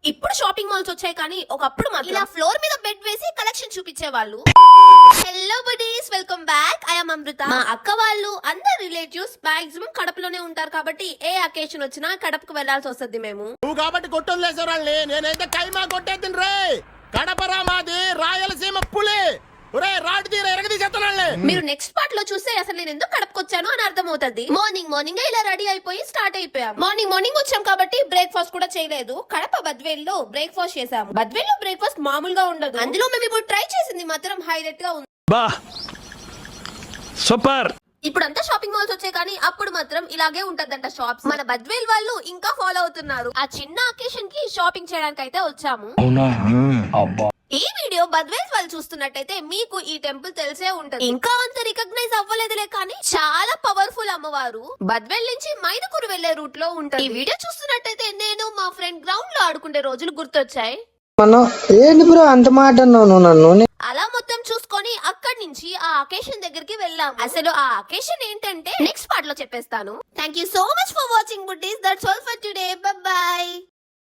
ఇప్పుడు shopping malls వచ్చాయి కానీ ఒకప్పుడు మాత్రం ఇలా ఫ్లోర్ మీద బెడ్ వేసి కలెక్షన్ చూపించేవాళ్ళు. Hello buddies, welcome back. I am Amrita. మా అక్క వాళ్ళు అందరు రిలేటివ్స్ మాక్సిమం కడపలోనే ఉంటారు కాబట్టి ఏ అకేషన్ వచ్చినా కడపకు వెళ్లాల్సి వస్తుంది. మేము నువ్వు కాబట్టి కొట్టొదిలేసారాళ్ళని, నేనైతే కైమా కొట్టేద్ది రే. కడపరా మాది రాయలసీమ పులి. మీరు నెక్స్ట్ పార్ట్ లో చూస్తే అసలు నేను ఎందుకు కడపకొచ్చాను అని అర్థమవుతుంది. మార్నింగ్ ఇలా రెడీ అయిపోయి స్టార్ట్ అయిపోయాం. మార్నింగ్ వచ్చాం కాబట్టి బ్రేక్ఫాస్ట్ కూడా చేయలేదు. కడప బద్వేల్ లో బ్రేక్ఫాస్ట్ చేసాము. బద్వేల్ లో బ్రేక్ఫాస్ట్ మామూలుగా ఉండదు. అందులో మేము ఇప్పుడు ట్రై చేసింది మాత్రం హైలైట్ గా ఉంది. సూపర్. ఇప్పుడంతా షాపింగ్ మాల్స్ వచ్చాయి కానీ అప్పుడు మాత్రం ఇలాగే ఉంటదంట షాప్స్. మన బద్వేల్ వాళ్ళు ఇంకా ఫాలో అవుతున్నారు. ఆ చిన్న అకేషన్ కి షాపింగ్ చేయడానికి అయితే వచ్చాము. ఈ వీడియో బద్వేల్ వాళ్ళు చూస్తున్నట్టయితే మీకు ఈ టెంపుల్ తెలిసే ఉంటది. ఇంకా అంత రికగ్నైజ్ అవ్వలేదులే కానీ చాలా పవర్ఫుల్ అమ్మవారు. బద్వేల్ నుంచి మైదుకూరు వెళ్లే రూట్ లో ఉంటది. ఈ వీడియో చూస్తున్నట్టయితే నేను మా ఫ్రెండ్ గ్రౌండ్ లో ఆడుకునే రోజులు గుర్తొచ్చాయి. ఏంటి బ్రో అంత మాట అన్నావు నన్ను? అలా మొత్తం చూసుకొని అక్కడి నుంచి ఆ అకేషన్ దగ్గరికి వెళ్ళాం. అసలు ఆ అకేషన్ ఏంటంటే నెక్స్ట్ పార్ట్ లో చెప్పేస్తాను. Thank you so much for watching buddies. That's all for today. By by.